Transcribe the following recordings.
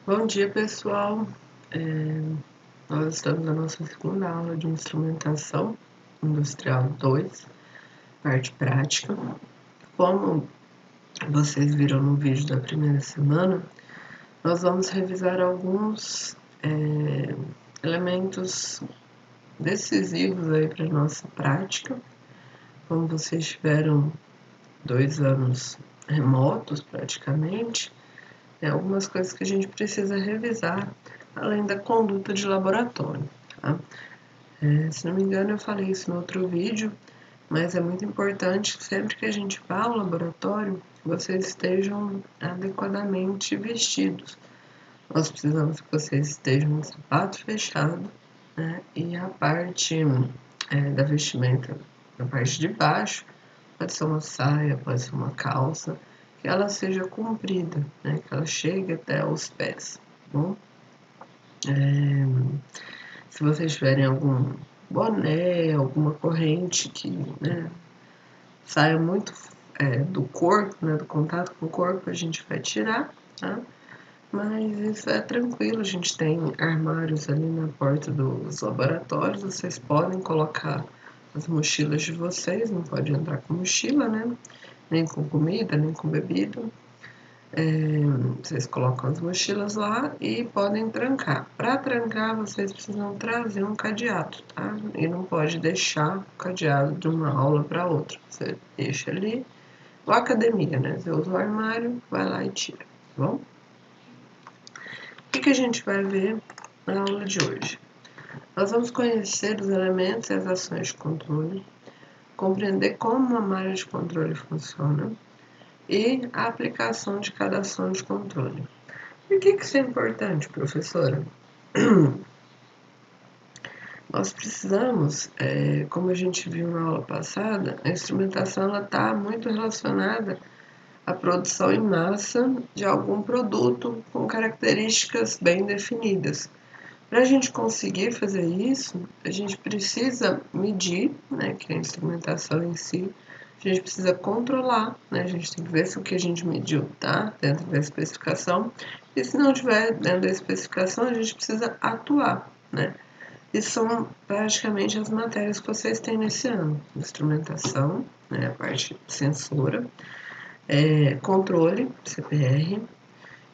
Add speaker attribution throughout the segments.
Speaker 1: Bom dia, pessoal. Nós estamos na nossa segunda aula de instrumentação industrial 2, parte prática. Como vocês viram no vídeo da primeira semana, nós vamos revisar alguns elementos decisivos aí para a nossa prática. Como vocês tiveram 2 anos remotos praticamente, algumas coisas que a gente precisa revisar, além da conduta de laboratório. Tá? Se não me engano, eu falei isso no outro vídeo, mas é muito importante que sempre que a gente vá ao laboratório, vocês estejam adequadamente vestidos. Nós precisamos que vocês estejam de sapato fechado, né? E a parte da vestimenta, na parte de baixo, pode ser uma saia, pode ser uma calça, que ela seja comprida, né? Que ela chegue até os pés, tá bom? Se vocês tiverem algum boné, alguma corrente que, né, saia muito do corpo, né, do contato com o corpo, a gente vai tirar, tá? Mas isso é tranquilo, a gente tem armários ali na porta dos laboratórios, vocês podem colocar as mochilas de vocês, não pode entrar com mochila, né? Nem com comida, nem com bebida. Vocês colocam as mochilas lá e podem trancar. Para trancar, vocês precisam trazer um cadeado, tá? E não pode deixar o cadeado de uma aula para outra. Você deixa ali, ou academia, né? Você usa o armário, vai lá e tira, tá bom? O que a gente vai ver na aula de hoje? Nós vamos conhecer os elementos e as ações de controle, compreender como uma malha de controle funciona e a aplicação de cada ação de controle. Por que isso é importante, professora? Nós precisamos, como a gente viu na aula passada, a instrumentação está muito relacionada à produção em massa de algum produto com características bem definidas. Para a gente conseguir fazer isso, a gente precisa medir, né, que é a instrumentação em si, a gente precisa controlar, né, a gente tem que ver se o que a gente mediu está dentro da especificação, e se não estiver dentro da especificação, a gente precisa atuar, né. E são praticamente as matérias que vocês têm nesse ano: instrumentação, né, a parte censura, controle, CPR,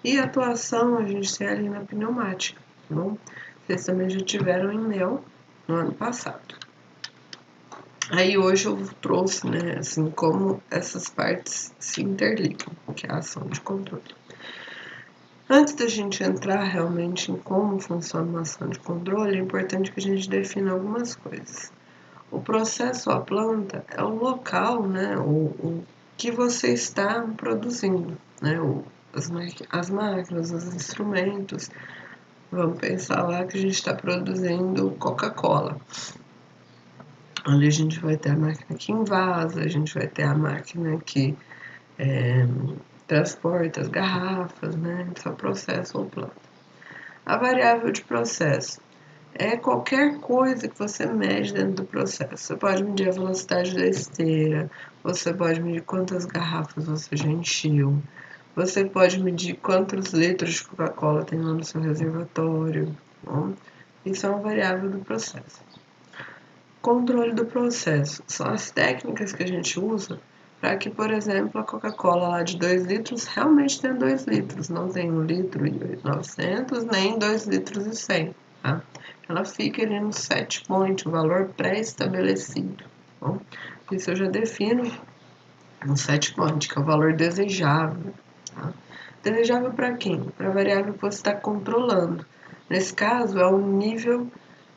Speaker 1: e atuação a gente tem ali na pneumática, tá bom? Vocês também já tiveram em NEL no ano passado. Aí hoje eu trouxe, né, assim, como essas partes se interligam, que é a ação de controle. Antes da gente entrar realmente em como funciona uma ação de controle, é importante que a gente defina algumas coisas. O processo à planta é o local, né, o que você está produzindo, né, as máquinas, os instrumentos. Vamos pensar lá que a gente está produzindo Coca-Cola. Ali a gente vai ter a máquina que envasa, a gente vai ter a máquina que transporta as garrafas, né? Esse é o processo ou planta. A variável de processo é qualquer coisa que você mede dentro do processo. Você pode medir a velocidade da esteira, você pode medir quantas garrafas você já encheu, você pode medir quantos litros de Coca-Cola tem lá no seu reservatório. Bom, isso é uma variável do processo. Controle do processo são as técnicas que a gente usa para que, por exemplo, a Coca-Cola lá de 2 litros realmente tenha 2 litros, não tem 1 litro e 900, nem 2 litros e 100, tá? Ela fica ali no set point, o valor pré-estabelecido, tá bom? Isso eu já defino no set point, que é o valor desejável, tá? Desejável para quem? Para a variável que você está controlando. Nesse caso, é o nível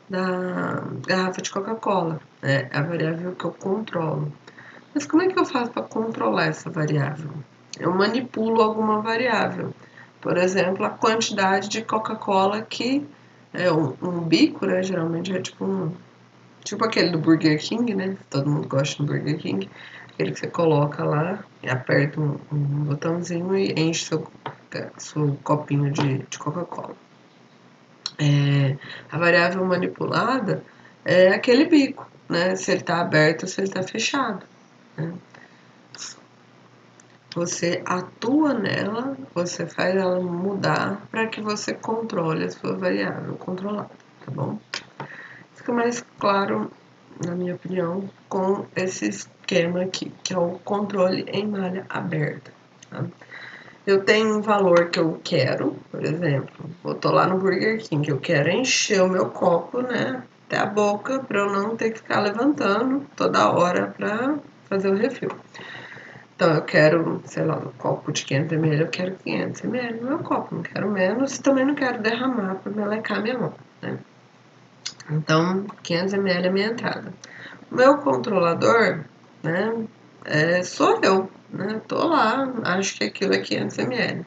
Speaker 1: da garrafa de Coca-Cola, né? É a variável que eu controlo. Mas como é que eu faço para controlar essa variável? Eu manipulo alguma variável. Por exemplo, a quantidade de Coca-Cola que é um bico, né? Geralmente é tipo aquele do Burger King, né? Todo mundo gosta do Burger King. Aquele que você coloca lá e aperta um botãozinho e enche seu copinho de Coca-Cola. A variável manipulada é aquele bico, né? Se ele está aberto ou se ele está fechado, né? você atua nela, você faz ela mudar para que você controle a sua variável controlada, tá bom? Fica mais claro, na minha opinião, com esse esquema aqui, que é o controle em malha aberta, tá? Eu tenho um valor que eu quero, por exemplo, eu tô lá no Burger King, eu quero encher o meu copo, né, até a boca, para eu não ter que ficar levantando toda hora para fazer o refil. Então eu quero, sei lá, um copo de 500 ml, eu quero 500 ml no meu copo, não quero menos, também não quero derramar para melecar minha mão, né? Então 500 ml é a minha entrada. O meu controlador, né, sou eu, né? Tô lá, acho que aquilo é 500 ml.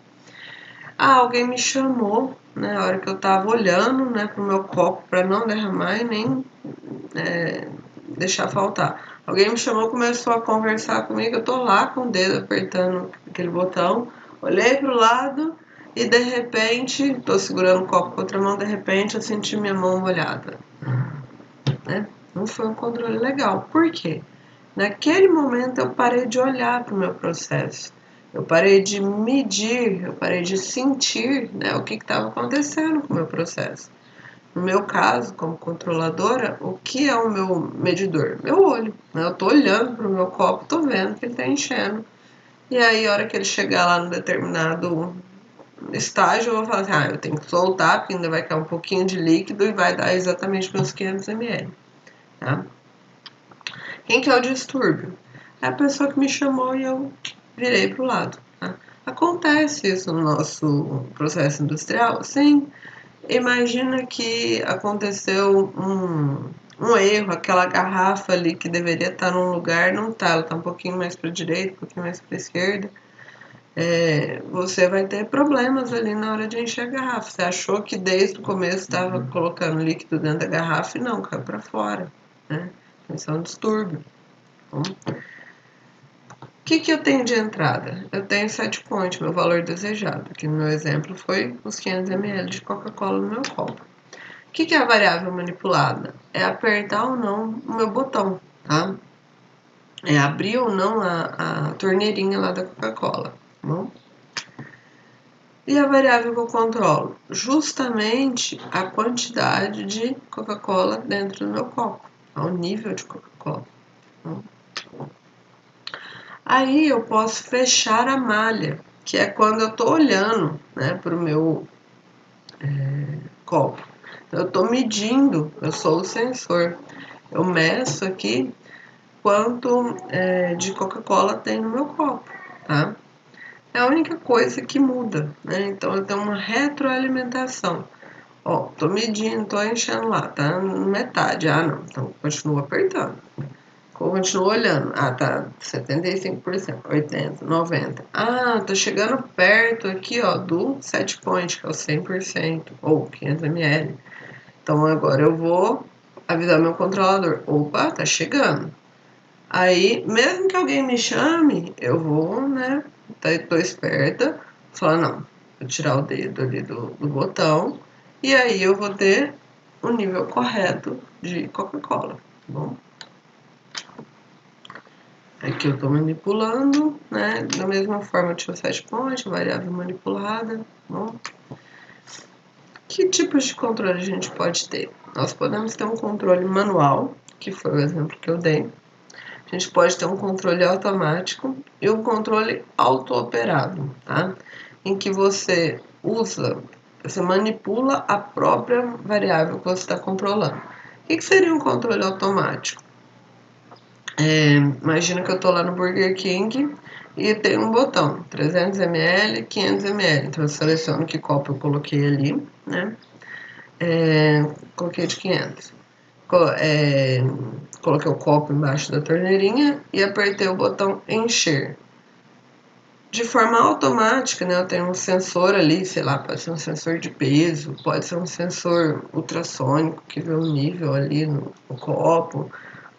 Speaker 1: Ah, alguém me chamou, né, a hora que eu tava olhando, né, pro meu copo para não derramar e nem deixar faltar. Alguém me chamou, começou a conversar comigo, eu tô lá com o dedo apertando aquele botão, olhei pro lado e de repente, tô segurando o copo com outra mão, de repente eu senti minha mão molhada, né? Não foi um controle legal. Por quê? Naquele momento eu parei de olhar para o meu processo, eu parei de medir, eu parei de sentir, né, o que estava acontecendo com o meu processo. No meu caso, como controladora, o que é o meu medidor? Meu olho, né? Eu estou olhando para o meu copo, estou vendo que ele está enchendo. E aí, a hora que ele chegar lá no determinado estágio, eu vou falar assim, eu tenho que soltar, porque ainda vai cair um pouquinho de líquido e vai dar exatamente meus 500 ml. Tá? Quem que é o distúrbio? É a pessoa que me chamou e eu virei para o lado. Tá? Acontece isso no nosso processo industrial? Sim. Imagina que aconteceu um erro, aquela garrafa ali que deveria estar num lugar, não está, ela está um pouquinho mais para a direita, um pouquinho mais para a esquerda. Você vai ter problemas ali na hora de encher a garrafa. Você achou que desde o começo estava colocando líquido dentro da garrafa e não, caiu para fora, né? Isso é um distúrbio. Bom, o que eu tenho de entrada? Eu tenho set point, meu valor desejado, que no meu exemplo foi os 500 ml de Coca-Cola no meu copo. O que é a variável manipulada? É apertar ou não o meu botão, tá? É abrir ou não a torneirinha lá da Coca-Cola, tá bom? E a variável que eu controlo? Justamente a quantidade de Coca-Cola dentro do meu copo, ao nível de Coca-Cola. Aí eu posso fechar a malha, que é quando eu estou olhando, né, para o meu copo. Então, eu estou medindo, eu sou o sensor. Eu meço aqui quanto de Coca-Cola tem no meu copo, tá? É a única coisa que muda, né? Então eu tenho uma retroalimentação. Ó, tô medindo, tô enchendo lá, tá metade. Ah, não, então continuo apertando. Continuo olhando. Ah, tá 75%, 80%, 90%. Ah, tô chegando perto aqui, ó, do set point, que é o 100%, ou 500 ml. Então agora eu vou avisar meu controlador. Opa, tá chegando. Aí, mesmo que alguém me chame, eu vou, né? Tô esperta. Falar, não, vou tirar o dedo ali do botão. E aí eu vou ter o nível correto de Coca-Cola, tá bom? Aqui eu tô manipulando, né? Da mesma forma eu tinha o set point, variável manipulada, tá bom? Que tipos de controle a gente pode ter? Nós podemos ter um controle manual, que foi o exemplo que eu dei. A gente pode ter um controle automático e um controle auto-operado, tá? Em que você manipula a própria variável que você está controlando. O que seria um controle automático? Imagina que eu estou lá no Burger King e tem um botão, 300 ml, 500 ml. Então eu seleciono que copo eu coloquei ali, né? Coloquei de 500. Coloquei o copo embaixo da torneirinha e apertei o botão encher. De forma automática, né, eu tenho um sensor ali, sei lá, pode ser um sensor de peso, pode ser um sensor ultrassônico que vê o nível ali no copo,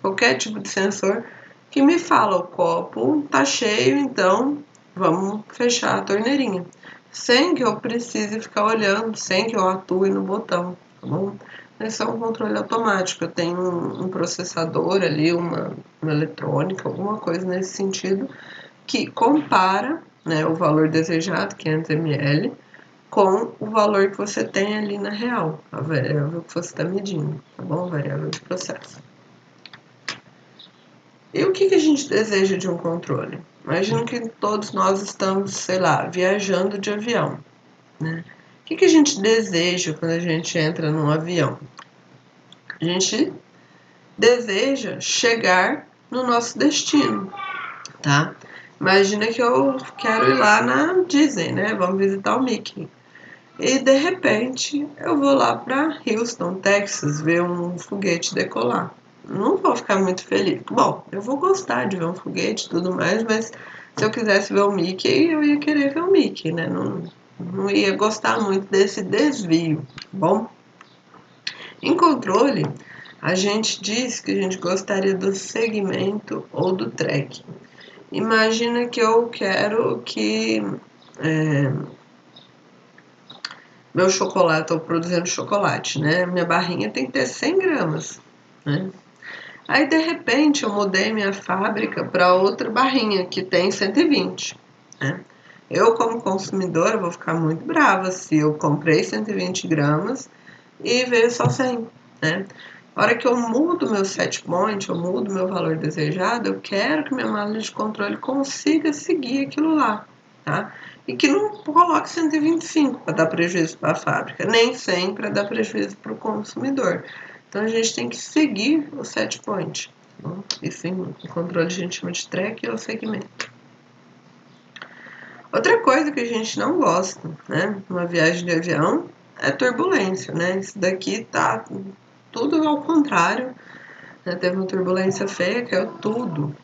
Speaker 1: qualquer tipo de sensor que me fala o copo tá cheio, então vamos fechar a torneirinha. Sem que eu precise ficar olhando, sem que eu atue no botão, tá bom? Esse é um controle automático. Eu tenho um processador ali, uma eletrônica, alguma coisa nesse sentido, que compara, né, o valor desejado, 500 ml, com o valor que você tem ali na real, a variável que você está medindo, tá bom? Variável de processo. E o que a gente deseja de um controle? Imagina que todos nós estamos, sei lá, viajando de avião, né? O que a gente deseja quando a gente entra num avião? A gente deseja chegar no nosso destino, tá? Imagina que eu quero ir lá na Disney, né? Vamos visitar o Mickey. E de repente eu vou lá para Houston, Texas, ver um foguete decolar. Não vou ficar muito feliz. Bom, eu vou gostar de ver um foguete e tudo mais, mas se eu quisesse ver o Mickey, eu ia querer ver o Mickey, né? Não ia gostar muito desse desvio, tá bom? Em controle, a gente diz que a gente gostaria do segmento ou do track. Imagina que eu quero que meu chocolate, estou produzindo chocolate, né? Minha barrinha tem que ter 100 gramas, né? Aí, de repente, eu mudei minha fábrica para outra barrinha que tem 120, né? Eu, como consumidora, vou ficar muito brava se eu comprei 120 gramas e veio só 100, né? A hora que eu mudo meu set point, eu mudo meu valor desejado, eu quero que minha máquina de controle consiga seguir aquilo lá, tá? E que não coloque 125 para dar prejuízo para a fábrica, nem 100 para dar prejuízo para o consumidor. Então a gente tem que seguir o set point. Tá bom? Isso em controle a gente chama de track ou segmento. Outra coisa que a gente não gosta, né, numa viagem de avião, é turbulência, né? Isso daqui tá tudo ao contrário, né? Teve uma turbulência feia, caiu tudo.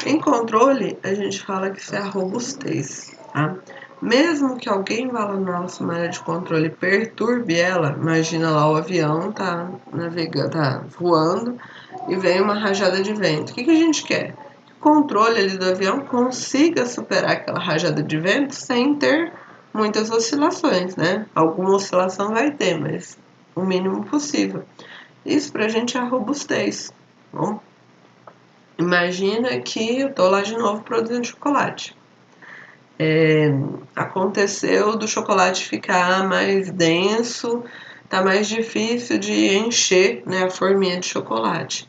Speaker 1: Em controle, a gente fala que isso é a robustez, tá? Mesmo que alguém vá lá na nossa área de controle e perturbe ela, imagina lá o avião tá navegando, tá voando e vem uma rajada de vento. O que a gente quer? Que o controle ali do avião consiga superar aquela rajada de vento sem ter muitas oscilações, né? Alguma oscilação vai ter, mas o mínimo possível. Isso pra gente é a robustez, tá bom? Imagina que eu tô lá de novo produzindo chocolate. Aconteceu do chocolate ficar mais denso, tá mais difícil de encher, né, a forminha de chocolate.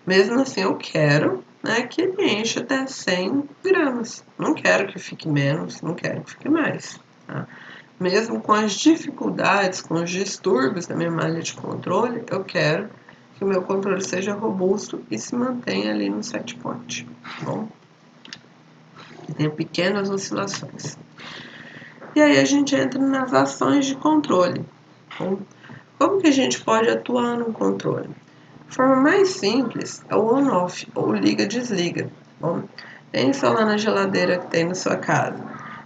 Speaker 1: Mesmo assim, eu quero, né, que ele encha até 100 gramas. Não quero que fique menos, não quero que fique mais. Tá? Mesmo com as dificuldades, com os distúrbios da minha malha de controle, eu quero que o meu controle seja robusto e se mantenha ali no set point, tá bom? Que tenha pequenas oscilações. E aí a gente entra nas ações de controle. Bom, como que a gente pode atuar no controle? A forma mais simples é o on-off, ou liga-desliga. Bom, pensa lá na geladeira que tem na sua casa.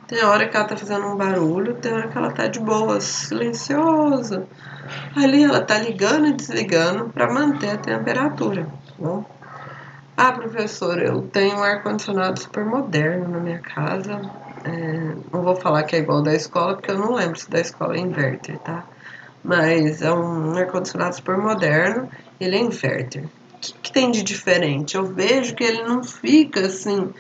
Speaker 1: Tem hora que ela tá fazendo um barulho, tem hora que ela tá de boa, silenciosa. Ali ela tá ligando e desligando para manter a temperatura, tá bom? Ah, professora, eu tenho um ar-condicionado super moderno na minha casa. Não vou falar que é igual da escola, porque eu não lembro se da escola é inverter, tá? Mas é um ar-condicionado super moderno, ele é inverter. O que tem de diferente? Eu vejo que ele não fica assim,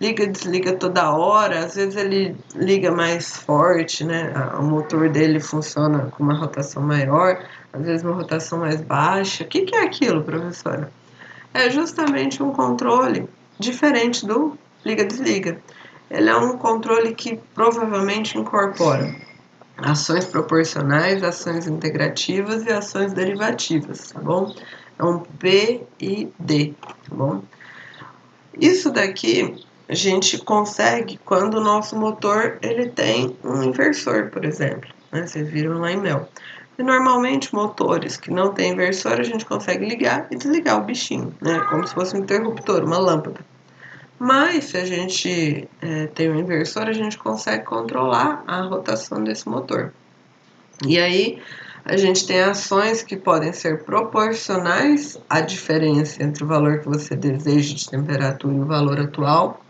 Speaker 1: liga e desliga toda hora, às vezes ele liga mais forte, né? O motor dele funciona com uma rotação maior, às vezes uma rotação mais baixa. O que é aquilo, professora? É justamente um controle diferente do liga-desliga. Ele é um controle que provavelmente incorpora ações proporcionais, ações integrativas e ações derivativas, tá bom? É um P e D, tá bom? Isso daqui a gente consegue quando o nosso motor ele tem um inversor, por exemplo, né? Vocês viram lá em Mel. E normalmente motores que não têm inversor a gente consegue ligar e desligar o bichinho, né? Como se fosse um interruptor, uma lâmpada. Mas se a gente tem um inversor, a gente consegue controlar a rotação desse motor. E aí a gente tem ações que podem ser proporcionais à diferença entre o valor que você deseja de temperatura e o valor atual,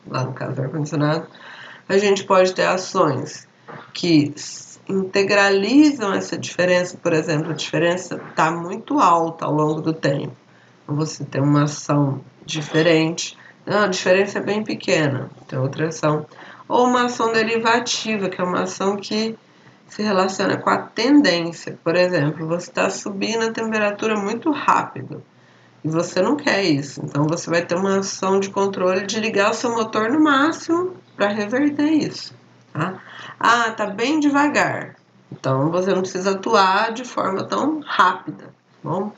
Speaker 1: lá no caso do ar-condicionado. A gente pode ter ações que integralizam essa diferença, por exemplo, a diferença está muito alta ao longo do tempo. Você tem uma ação diferente, Não, a diferença é bem pequena, tem outra ação. Ou uma ação derivativa, que é uma ação que se relaciona com a tendência. Por exemplo, você está subindo a temperatura muito rápido e você não quer isso. Então você vai ter uma ação de controle de ligar o seu motor no máximo para reverter isso. Tá? Ah, tá bem devagar. Então você não precisa atuar de forma tão rápida. Tá bom?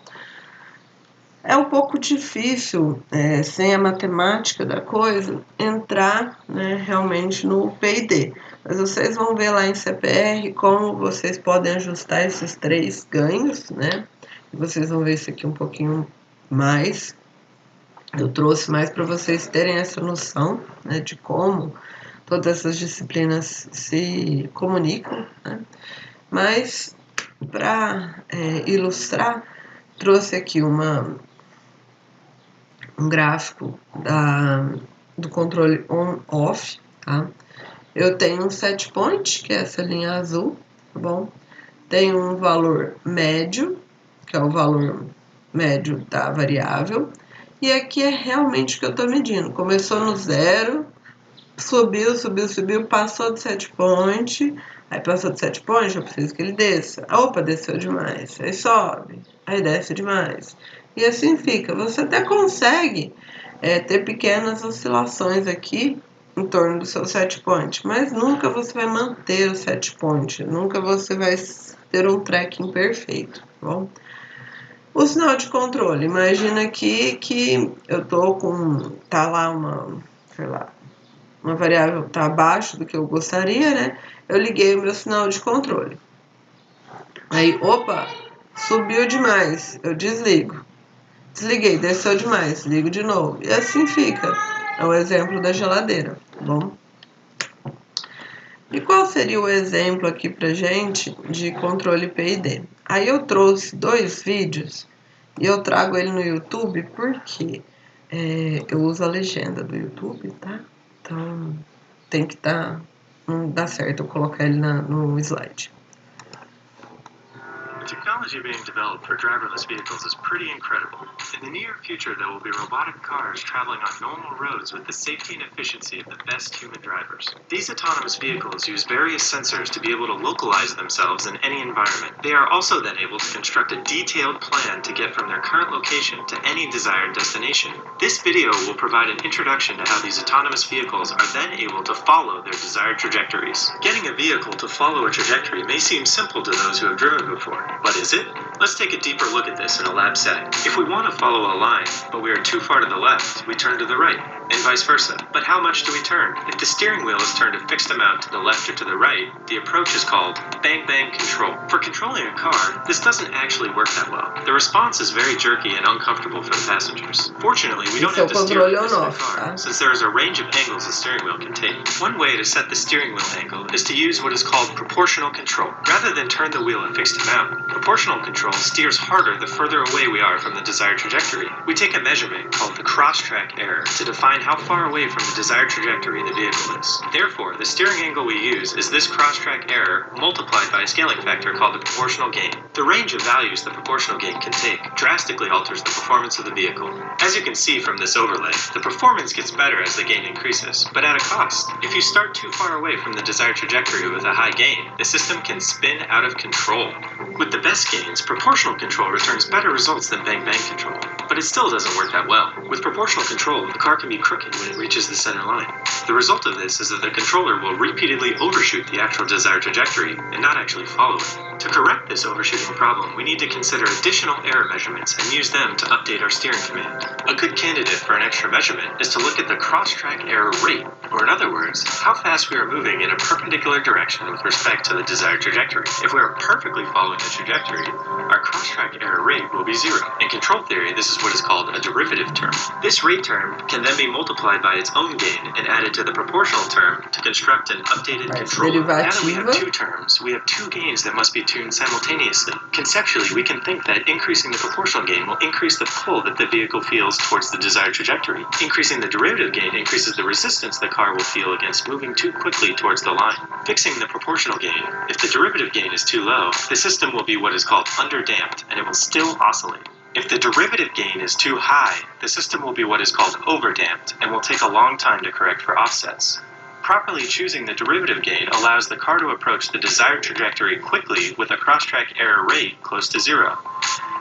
Speaker 1: É um pouco difícil, sem a matemática da coisa, entrar, né, realmente no P&D. Mas vocês vão ver lá em CPR como vocês podem ajustar esses 3 ganhos, né? E vocês vão ver isso aqui um pouquinho mais. Eu trouxe mais para vocês terem essa noção, né, de como todas essas disciplinas se comunicam, né? Mas, para ilustrar, trouxe aqui um gráfico do controle on-off, tá? Eu tenho um set point, que é essa linha azul, tá bom? Tenho um valor médio, que é o valor médio da variável, e aqui é realmente o que eu estou medindo. Começou no zero, subiu, passou do set point, aí passou do set point, eu preciso que ele desça. Opa, desceu demais. Aí sobe, aí desce demais. E assim fica. Você até consegue ter pequenas oscilações aqui em torno do seu set point, mas nunca você vai manter o set point, nunca você vai ter um tracking perfeito, tá bom? O sinal de controle, imagina aqui que eu tô tá lá sei lá, uma variável está abaixo do que eu gostaria, né? Eu liguei o meu sinal de controle. Aí, opa, subiu demais, eu desligo. Desliguei, desceu demais, ligo de novo. E assim fica. É o exemplo da geladeira, tá bom? E qual seria o exemplo aqui pra gente de controle PID? Aí eu trouxe 2 vídeos e eu trago ele no YouTube porque eu uso a legenda do YouTube, tá? Então tem que estar. Não dá certo eu colocar ele no slide.
Speaker 2: The technology being developed for driverless vehicles is pretty incredible. In the near future, there will be robotic cars traveling on normal roads with the safety and efficiency of the best human drivers. These autonomous vehicles use various sensors to be able to localize themselves in any environment. They are also then able to construct a detailed plan to get from their current location to any desired destination. This video will provide an introduction to how these autonomous vehicles are then able to follow their desired trajectories. Getting a vehicle to follow a trajectory may seem simple to those who have driven before. But is it? Let's take a deeper look at this in a lab setting. If we want to follow a line, but we are too far to the left, we turn to the right, and vice versa. But how much do we turn? If the steering wheel is turned a fixed amount to the left or to the right, the approach is called bang-bang control. For controlling a car, this doesn't actually work that well. The response is very jerky and uncomfortable for the passengers. Fortunately, we don't have to steer this in the car, since there is a range of angles the steering wheel can take. One way to set the steering wheel angle is to use what is called proportional control. Rather than turn the wheel a fixed amount, proportional control steers harder the further away we are from the desired trajectory. We take a measurement called the cross-track error to define how far away from the desired trajectory the vehicle is. Therefore, the steering angle we use is this cross-track error multiplied by a scaling factor called the proportional gain. The range of values the proportional gain can take drastically alters the performance of the vehicle. As you can see from this overlay, the performance gets better as the gain increases, but at a cost. If you start too far away from the desired trajectory with a high gain, the system can spin out of control. With the best gains, proportional control returns better results than bang-bang control, but it still doesn't work that well. With proportional control, the car can be crooked when it reaches the center line. The result of this is that the controller will repeatedly overshoot the actual desired trajectory and not actually follow it. To correct this overshooting problem, we need to consider additional error measurements and use them to update our steering command. A good candidate for an extra measurement is to look at the cross-track error rate, or in other words, how fast we are moving in a perpendicular direction with respect to the desired trajectory. If we are perfectly following the trajectory, our cross-track error rate will be 0. In control theory, this is what is called a derivative term. This rate term can then be multiplied by its own gain and added to the proportional term to construct an updated controller. Now that we have 2 terms, we have 2 gains that must be tuned simultaneously. Conceptually, we can think that increasing the proportional gain will increase the pull that the vehicle feels towards the desired trajectory. Increasing the derivative gain increases the resistance the car will feel against moving too quickly towards the line. Fixing the proportional gain, if the derivative gain is too low, the system will be what is called underdamped and it will still oscillate. If the derivative gain is too high, the system will be what is called overdamped and will take a long time to correct for offsets. Properly choosing the derivative gain allows the car to approach the desired trajectory quickly with a cross-track error rate close to zero.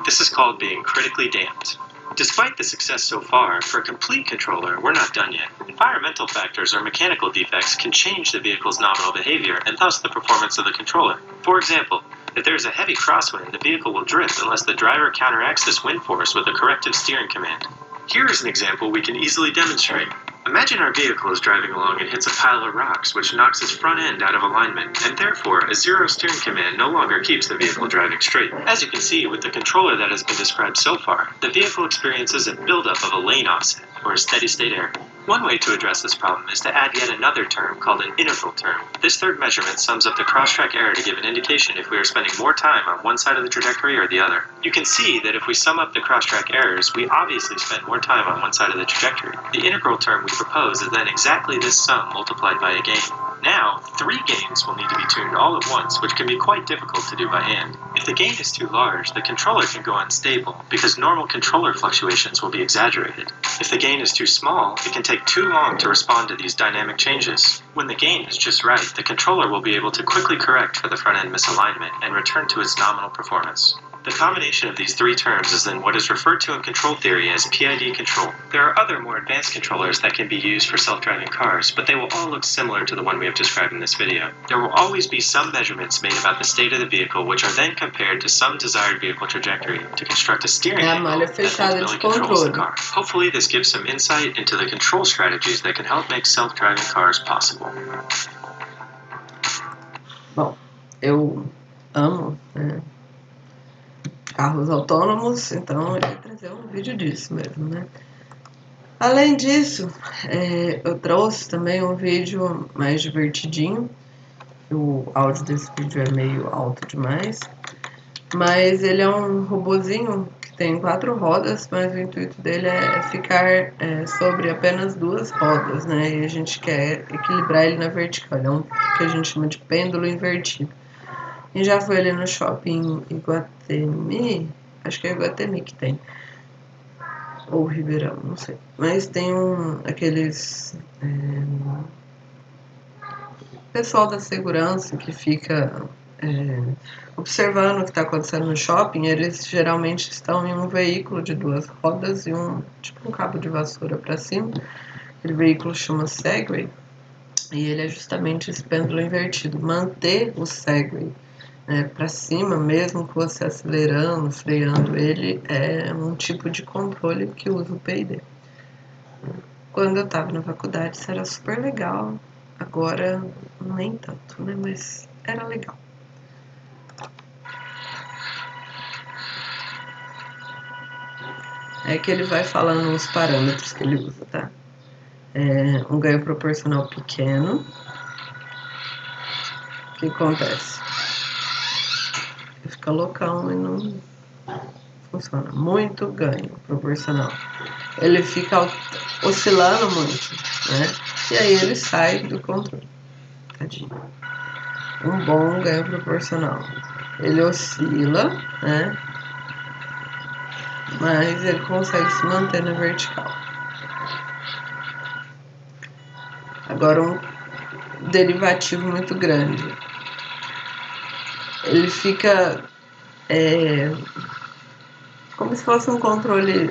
Speaker 2: This is called being critically damped. Despite the success so far, for a complete controller, we're not done yet. Environmental factors or mechanical defects can change the vehicle's nominal behavior and thus the performance of the controller. For example, if there is a heavy crosswind, the vehicle will drift unless the driver counteracts this wind force with a corrective steering command. Here is an example we can easily demonstrate. Imagine our vehicle is driving along and hits a pile of rocks, which knocks its front end out of alignment, and therefore a zero steering command no longer keeps the vehicle driving straight. As you can see with the controller that has been described so far, the vehicle experiences a buildup of a lane offset, or a steady state error. One way to address this problem is to add yet another term called an integral term. This third measurement sums up the cross-track error to give an indication if we are spending more time on one side of the trajectory or the other. You can see that if we sum up the cross-track errors, we obviously spend more time on one side of the trajectory. The integral term we propose is then exactly this sum multiplied by a gain. Now, 3 gains will need to be tuned all at once, which can be quite difficult to do by hand. If the gain is too large, the controller can go unstable, because normal controller fluctuations will be exaggerated. If the gain is too small, it can take too long to respond to these dynamic changes. When the gain is just right, the controller will be able to quickly correct for the front-end misalignment and return to its nominal performance. The combination of these 3 terms is then what is referred to in control theory as PID control. There are other more advanced controllers that can be used for self-driving cars, but they will all look similar to the one we have described in this video. There will always be some measurements made about the state of the vehicle, which are then compared to some desired vehicle trajectory to construct a steering angle that ultimately controls the car. Hopefully this gives some insight into the control strategies that can help make self-driving cars possible.
Speaker 1: Bom, eu amo, né, carros autônomos, então eu ia trazer um vídeo disso mesmo, né? Além disso, eu trouxe também um vídeo mais divertidinho. O áudio desse vídeo é meio alto demais, mas ele é um robozinho que tem 4 rodas, mas o intuito dele é ficar sobre apenas 2 rodas, né? E a gente quer equilibrar ele na vertical. Ele é um que a gente chama de pêndulo invertido. E já foi ali no shopping Iguatemi, acho que é Iguatemi que tem, ou Ribeirão, não sei. Mas tem aqueles pessoal da segurança que fica observando o que está acontecendo no shopping. Eles geralmente estão em um veículo de 2 rodas e tipo um cabo de vassoura para cima. Aquele veículo chama Segway e ele é justamente esse pêndulo invertido. Manter o Segway para cima, mesmo que você acelerando, freando ele, é um tipo de controle que usa o PID. Quando eu estava na faculdade isso era super legal, agora nem tanto, né? Mas era legal. É que ele vai falando os parâmetros que ele usa, tá? Um ganho proporcional pequeno. O que acontece? Fica loucão e não funciona. Muito ganho proporcional. Ele fica oscilando muito, né? E aí ele sai do controle. Tadinho. Um bom ganho proporcional. Ele oscila, né? Mas ele consegue se manter na vertical. Agora um derivativo muito grande. Ele fica como se fosse um controle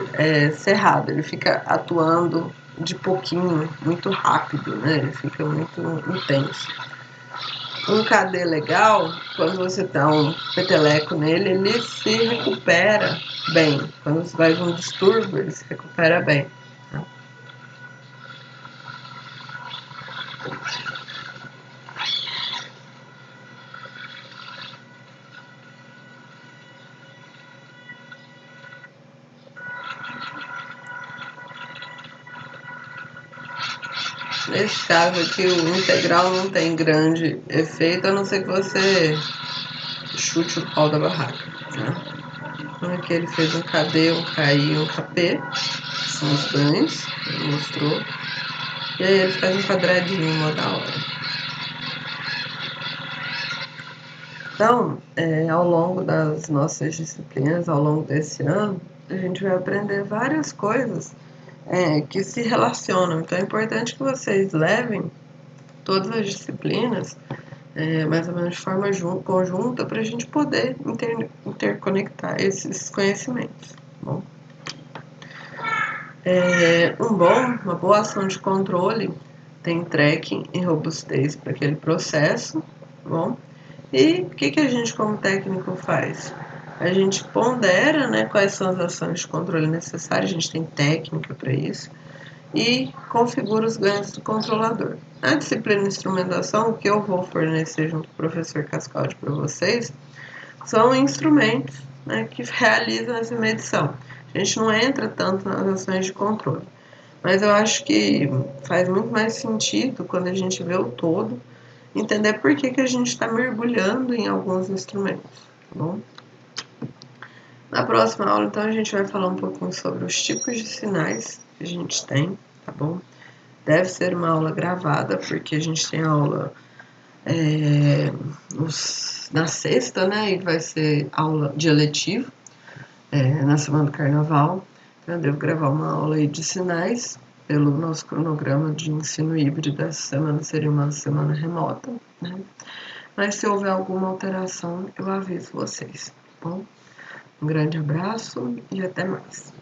Speaker 1: cerrado. Ele fica atuando de pouquinho, muito rápido, né? Ele fica muito intenso. Um KD legal, quando você dá um peteleco nele, ele se recupera bem. Quando você vai um distúrbio, ele se recupera bem. Tá? Nesse caso aqui, o integral não tem grande efeito, a não ser que você chute o pau da barraca. Né? Então aqui ele fez um KD, um KI e um KP, que são os ganhos, ele mostrou. E aí ele faz um quadradinho mó da hora. Então, ao longo das nossas disciplinas, ao longo desse ano, a gente vai aprender várias coisas que se relacionam. Então é importante que vocês levem todas as disciplinas mais ou menos de forma conjunta para a gente poder interconectar esses conhecimentos. Tá bom? Uma boa ação de controle tem tracking e robustez para aquele processo. Tá bom? E o que a gente, como técnico, faz? A gente pondera, né, quais são as ações de controle necessárias, a gente tem técnica para isso, e configura os ganhos do controlador. Na disciplina de instrumentação, o que eu vou fornecer junto com o professor Cascaldi para vocês são instrumentos, né, que realizam essa medição. A gente não entra tanto nas ações de controle, mas eu acho que faz muito mais sentido quando a gente vê o todo, entender por que a gente está mergulhando em alguns instrumentos, tá bom? Na próxima aula, então, a gente vai falar um pouquinho sobre os tipos de sinais que a gente tem, tá bom? Deve ser uma aula gravada, porque a gente tem aula na sexta, né? E vai ser aula de eletivo na semana do carnaval. Então, eu devo gravar uma aula aí de sinais pelo nosso cronograma de ensino híbrido. Essa semana seria uma semana remota, né? Mas se houver alguma alteração, eu aviso vocês, tá bom? Um grande abraço e até mais.